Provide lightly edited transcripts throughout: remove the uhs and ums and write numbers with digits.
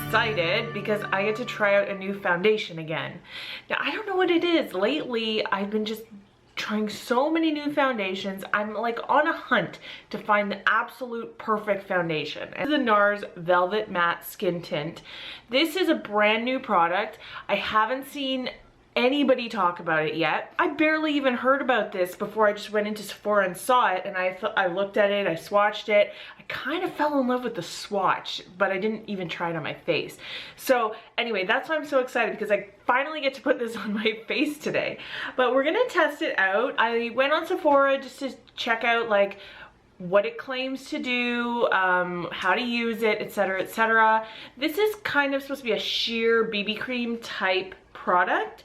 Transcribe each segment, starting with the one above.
excited because I get to try out a new foundation again. Now, I don't know what it is. Lately, I've been just trying so many new foundations. I'm like on a hunt to find the absolute perfect foundation. And the Nars Velvet Matte Skin Tint. This is a brand new product. I haven't seen anybody talk about it yet. I barely even heard about this before I just went into Sephora and saw it, and I looked at it, I swatched it. I kind of fell in love with the swatch, but I didn't even try it on my face. So anyway, that's why I'm so excited, because I finally get to put this on my face today. But we're gonna test it out. I went on Sephora just to check out like what it claims to do, how to use it, etc, etc. This is kind of supposed to be a sheer BB cream type product,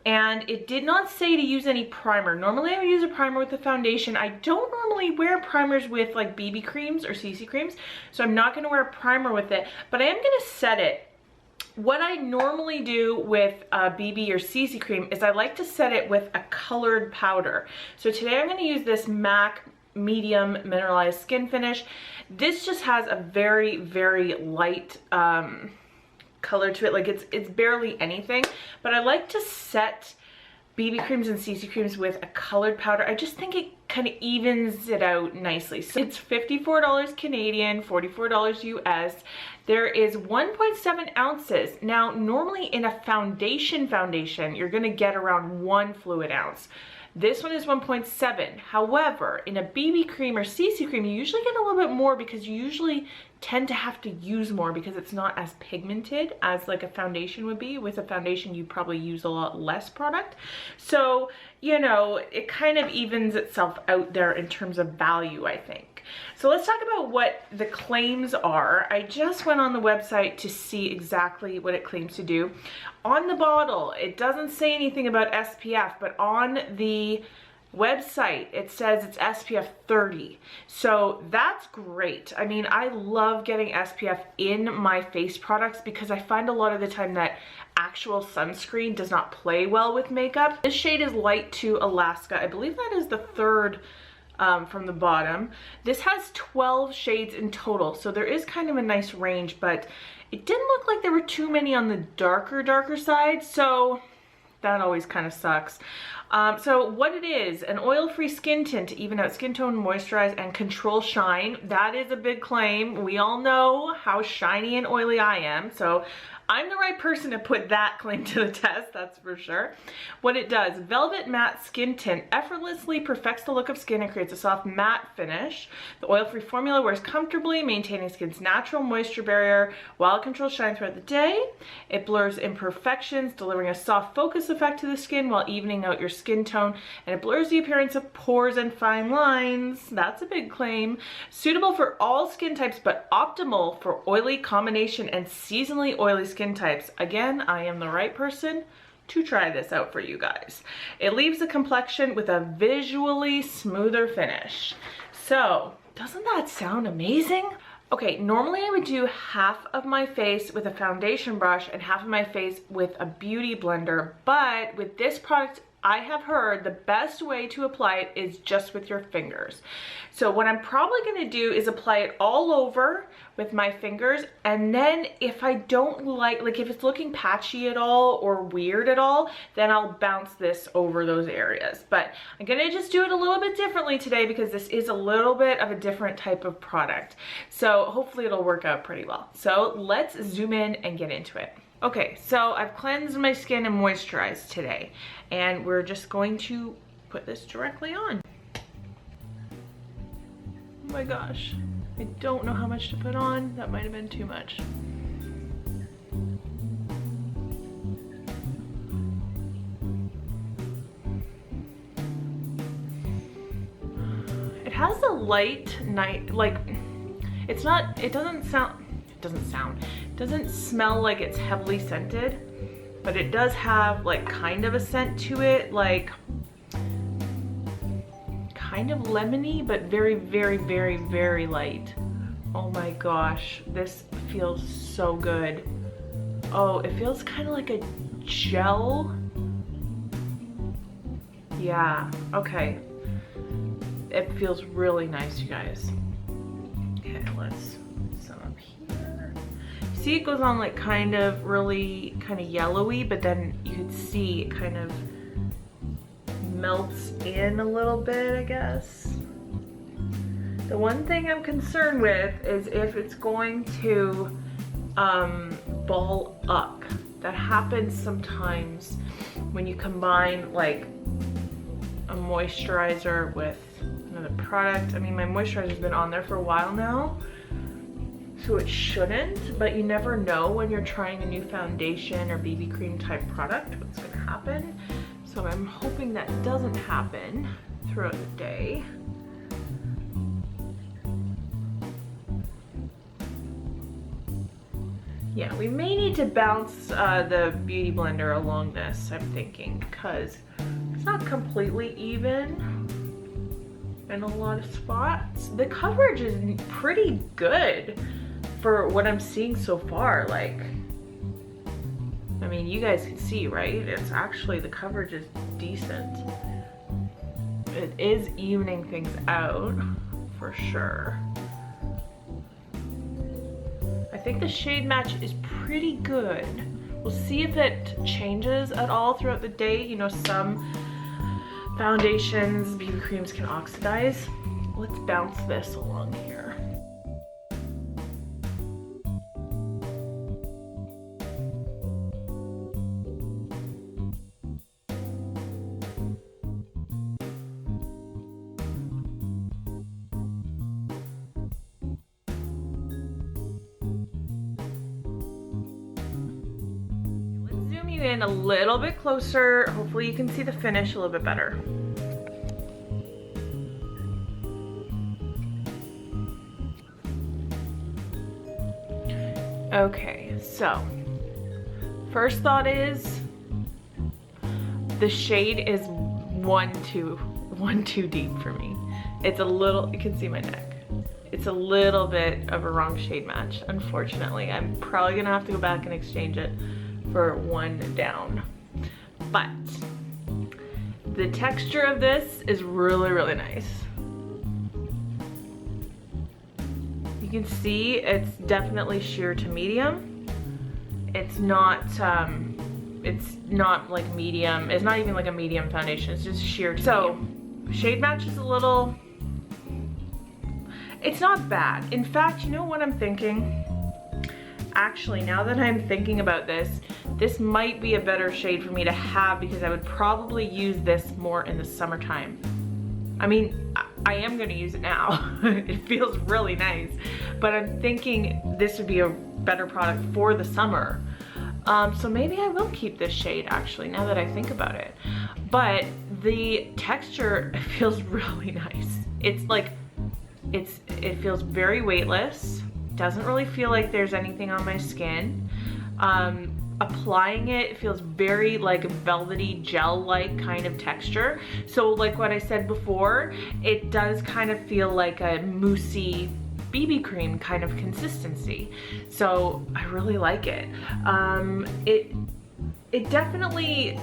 and it did not say to use any primer. Normally I would use a primer with the foundation. I don't normally wear primers with like BB creams or CC creams, so I'm not going to wear a primer with it, but I am going to set it. What I normally do with BB or CC cream is I like to set it with a colored powder. So today I'm going to use this MAC Medium Mineralized Skinfinish. This just has a very, very light color to it. Like it's barely anything, but I like to set BB creams and CC creams with a colored powder. I just think it kind of evens it out nicely. So it's $54 Canadian, $44 US. There is 1.7 ounces. Now, normally in a foundation, you're gonna get around 1 fluid ounce. This one is 1.7. However, in a BB cream or CC cream, you usually get a little bit more because you usually tend to have to use more because it's not as pigmented as like a foundation would be. With a foundation, you probably use a lot less product. So, you know, it kind of evens itself out there in terms of value, I think. So let's talk about what the claims are. I just went on the website to see exactly what it claims to do. On the bottle, it doesn't say anything about SPF, but on the website it says it's SPF 30. So that's great. I mean, I love getting SPF in my face products because I find a lot of the time that actual sunscreen does not play well with makeup. This shade is Light to Alaska. I believe that is the third from the bottom. This has 12 shades in total, so there is kind of a nice range, but it didn't look like there were too many on the darker side, so that always kind of sucks. So what it is, an oil-free skin tint to even out skin tone, moisturize, and control shine. That is a big claim. We all know how shiny and oily I am, so I'm the right person to put that claim to the test, that's for sure. What it does, Velvet Matte Skin Tint effortlessly perfects the look of skin and creates a soft matte finish. The oil-free formula wears comfortably, maintaining skin's natural moisture barrier while it controls shine throughout the day. It blurs imperfections, delivering a soft focus effect to the skin while evening out your skin tone, and it blurs the appearance of pores and fine lines. That's a big claim. Suitable for all skin types, but optimal for oily combination and seasonally oily skin types. Again, I am the right person to try this out for you guys. It leaves the complexion with a visually smoother finish. So, doesn't that sound amazing? Okay, normally I would do half of my face with a foundation brush and half of my face with a beauty blender, but with this product, I have heard the best way to apply it is just with your fingers. So what I'm probably going to do is apply it all over with my fingers, and then if I don't like if it's looking patchy at all or weird at all, then I'll bounce this over those areas. But I'm going to just do it a little bit differently today because this is a little bit of a different type of product. So hopefully it'll work out pretty well. So let's zoom in and get into it. Okay, so I've cleansed my skin and moisturized today, and we're just going to put this directly on. Oh my gosh, I don't know how much to put on. That might have been too much. It has a light night, like, it's not, it doesn't smell like it's heavily scented, but it does have like kind of a scent to it, like kind of lemony, but very, very, very, very light. Oh my gosh, this feels so good. Oh, it feels kind of like a gel. Yeah, okay. It feels really nice, you guys. Okay, let's put some up here. see it goes on like kind of really kind of yellowy, but then you can see it kind of melts in a little bit, I guess. The one thing I'm concerned with is if it's going to ball up. That happens sometimes when you combine like a moisturizer with another product. I mean, my moisturizer's been on there for a while now, so it shouldn't, but you never know when you're trying a new foundation or BB cream type product what's gonna happen. So I'm hoping that doesn't happen throughout the day. Yeah, we may need to bounce the Beauty Blender along this, I'm thinking, because it's not completely even in a lot of spots. The coverage is pretty good for what I'm seeing so far. Like, I mean, you guys can see, right? It's actually, the coverage is decent. It is evening things out for sure. I think the shade match is pretty good. We'll see if it changes at all throughout the day. You know, some foundations, BB creams can oxidize. Let's bounce this along here. In a little bit closer. Hopefully you can see the finish a little bit better. Okay, so first thought is the shade is one too deep for me. It's a little, you can see my neck. It's a little bit of a wrong shade match, unfortunately. I'm probably gonna have to go back and exchange it for one down. But the texture of this is really, really nice. You can see it's definitely sheer to medium. It's not like medium. It's not even like a medium foundation. It's just sheer to medium. Shade match is a little, it's not bad. In fact, you know what I'm thinking? Actually, now that I'm thinking about this, this might be a better shade for me to have because I would probably use this more in the summertime. I mean, I am gonna use it now. It feels really nice, but I'm thinking this would be a better product for the summer. So maybe I will keep this shade actually, now that I think about it. But the texture feels really nice. It's like, it feels very weightless. Doesn't really feel like there's anything on my skin. Applying it feels very like velvety gel-like kind of texture. So like what I said before, it does kind of feel like a moussey BB cream kind of consistency. So I really like it. It definitely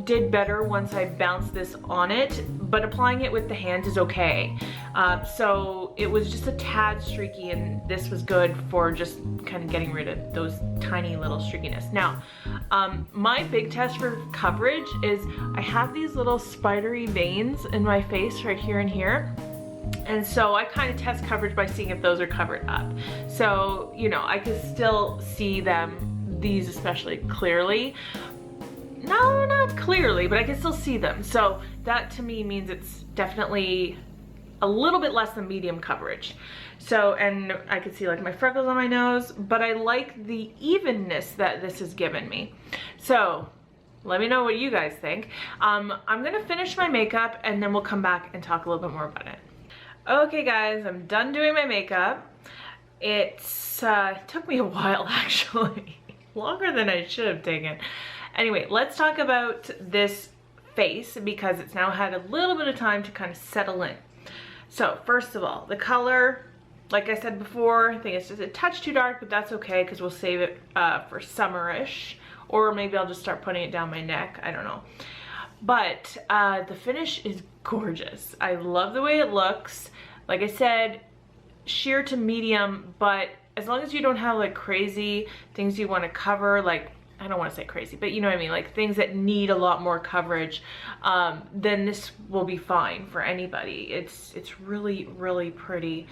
did better once I bounced this on it, but applying it with the hands is okay. So it was just a tad streaky, and this was good for just kind of getting rid of those tiny little streakiness. Now, my big test for coverage is I have these little spidery veins in my face right here and here. And so I kind of test coverage by seeing if those are covered up. So, you know, I can still see them, these especially clearly. No, not clearly, but I can still see them. So that to me means it's definitely a little bit less than medium coverage. So, and I can see like my freckles on my nose, but I like the evenness that this has given me. So let me know what you guys think. I'm gonna finish my makeup and then we'll come back and talk a little bit more about it. Okay guys, I'm done doing my makeup. It took me a while actually, longer than I should have taken. Anyway, let's talk about this face because it's now had a little bit of time to kind of settle in. So first of all, the color, like I said before, I think it's just a touch too dark, but that's okay because we'll save it for summerish, or maybe I'll just start putting it down my neck, I don't know. But the finish is gorgeous. I love the way it looks. Like I said, sheer to medium, but as long as you don't have like crazy things you want to cover, like, I don't want to say crazy, but you know what I mean, like things that need a lot more coverage, then this will be fine for anybody. It's really, really pretty.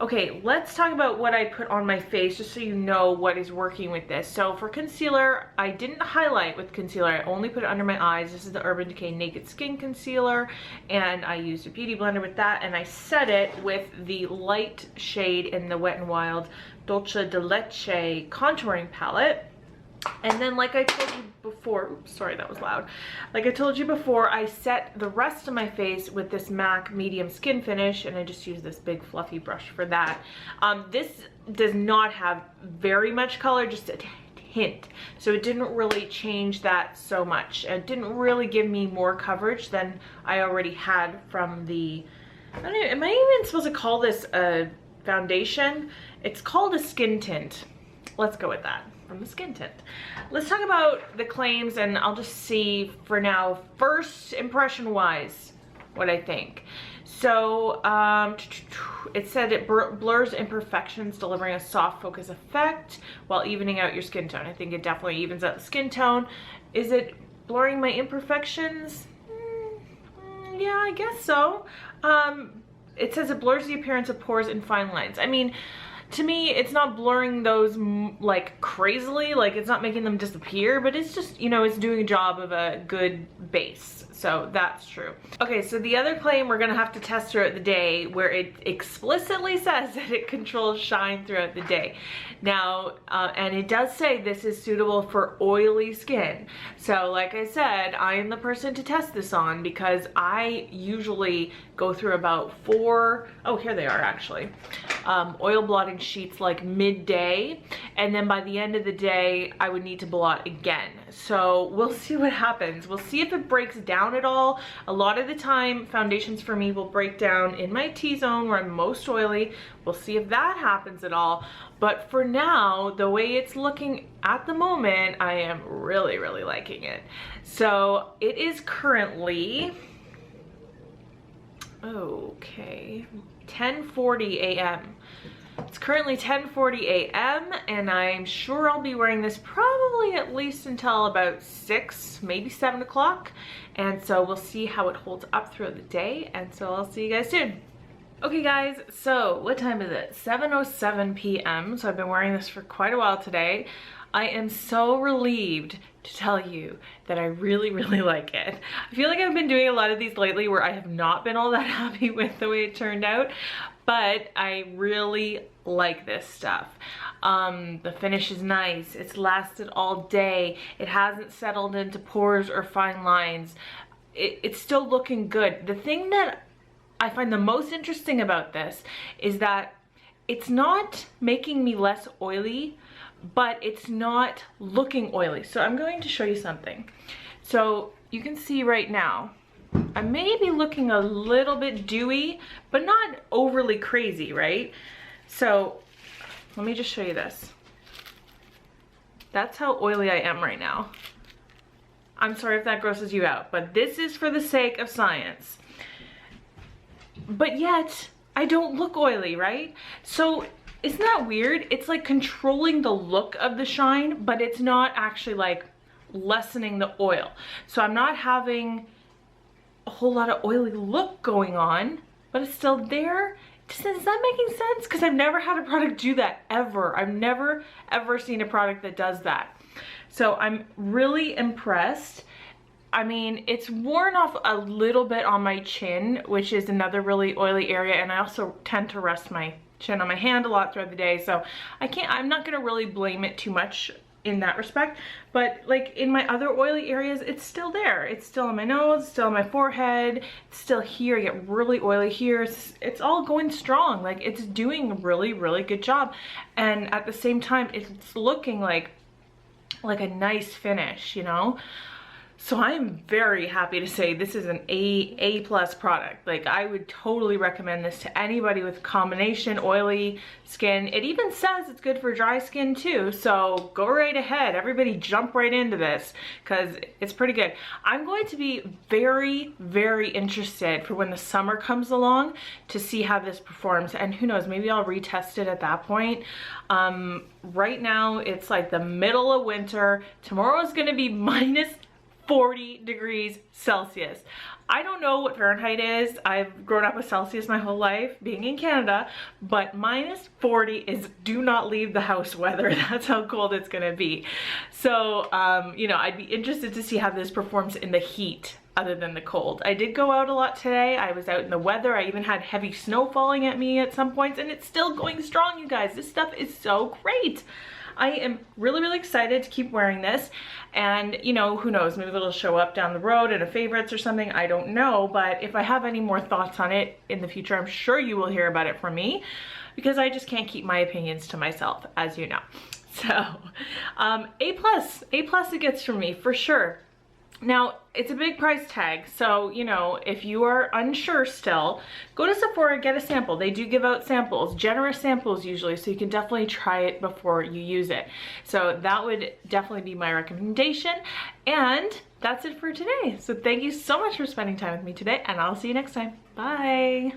Okay, let's talk about what I put on my face just so you know what is working with this. So for concealer, I didn't highlight with concealer. I only put it under my eyes. This is the Urban Decay Naked Skin Concealer, and I used a beauty blender with that, and I set it with the light shade in the Wet n Wild Dolce de Leche contouring palette. And then, like I told you before, oops, sorry, that was loud. Like I told you before, I set the rest of my face with this MAC Medium Skin Finish, and I just use this big fluffy brush for that. This does not have very much color, just a hint. So it didn't really change that so much. It didn't really give me more coverage than I already had from the, I don't know, am I even supposed to call this a foundation? It's called a skin tint. Let's go with that. From the Skin Tint. Let's talk about the claims, and I'll just see for now, first impression wise, what I think. So it said it blurs imperfections, delivering a soft focus effect while evening out your skin tone. I think it definitely evens out the skin tone. Is it blurring my imperfections? Yeah, I guess so. It says it blurs the appearance of pores and fine lines. I mean, to me, it's not blurring those like crazily, like it's not making them disappear, but it's just, you know, it's doing a job of a good base. So that's true. Okay, so the other claim we're gonna have to test throughout the day, where it explicitly says that it controls shine throughout the day. Now, and it does say this is suitable for oily skin. So like I said, I am the person to test this on, because I usually go through about 4, oh, here they are actually, oil blotting sheets like midday, and then by the end of the day I would need to blot again. So we'll see what happens. We'll see if it breaks down at all. A lot of the time foundations for me will break down in my T-zone where I'm most oily. We'll see if that happens at all. But for now, the way it's looking at the moment, I am really, really liking it. So it is currently, okay, 10:40 a.m. It's currently 10:40 a.m. and I'm sure I'll be wearing this probably at least until about 6, maybe 7 o'clock. And so we'll see how it holds up throughout the day. And so I'll see you guys soon. Okay guys, so what time is it? 7:07 p.m. So I've been wearing this for quite a while today. I am so relieved to tell you that I really, really like it. I feel like I've been doing a lot of these lately where I have not been all that happy with the way it turned out, but I really like this stuff. The finish is nice. It's lasted all day. It hasn't settled into pores or fine lines. It's still looking good. The thing that I find the most interesting about this is that it's not making me less oily, but it's not looking oily. So I'm going to show you something. So you can see right now, I may be looking a little bit dewy, but not overly crazy, right? So let me just show you this. That's how oily I am right now. I'm sorry if that grosses you out, but this is for the sake of science. But yet, I don't look oily, right? So isn't that weird? It's like controlling the look of the shine, but it's not actually like lessening the oil. So I'm not having a whole lot of oily look going on, but it's still there. Is that making sense? Because I've never had a product do that ever. I've never ever seen a product that does that. So I'm really impressed. I mean, it's worn off a little bit on my chin, which is another really oily area, and I also tend to rest my chin on my hand a lot throughout the day, so I'm not gonna really blame it too much in that respect. But like in my other oily areas, it's still there. It's still on my nose, still on my forehead, it's still here. I get really oily here. It's all going strong. Like it's doing a really, really good job. And at the same time, it's looking like a nice finish, you know? So I am very happy to say this is an A+ product. Like, I would totally recommend this to anybody with combination oily skin. It even says it's good for dry skin too, so go right ahead. Everybody jump right into this because it's pretty good. I'm going to be very, very interested for when the summer comes along to see how this performs, and who knows, maybe I'll retest it at that point. Right now it's like the middle of winter. Tomorrow is gonna be minus 40 degrees Celsius. I don't know what Fahrenheit is. I've grown up with Celsius my whole life being in Canada, but minus 40 is do not leave the house weather. That's how cold it's gonna be. So, you know, I'd be interested to see how this performs in the heat other than the cold. I did go out a lot today. I was out in the weather. I even had heavy snow falling at me at some points, and it's still going strong, you guys. This stuff is so great. I am really, really excited to keep wearing this, and you know, who knows, maybe it'll show up down the road in a favorites or something, I don't know, but if I have any more thoughts on it in the future, I'm sure you will hear about it from me, because I just can't keep my opinions to myself, as you know. So, A+ it gets from me, for sure. Now, it's a big price tag, so, you know, if you are unsure still, go to Sephora, get a sample. They do give out samples, generous samples usually, so you can definitely try it before you use it. So that would definitely be my recommendation, and that's it for today. So thank you so much for spending time with me today, and I'll see you next time. Bye!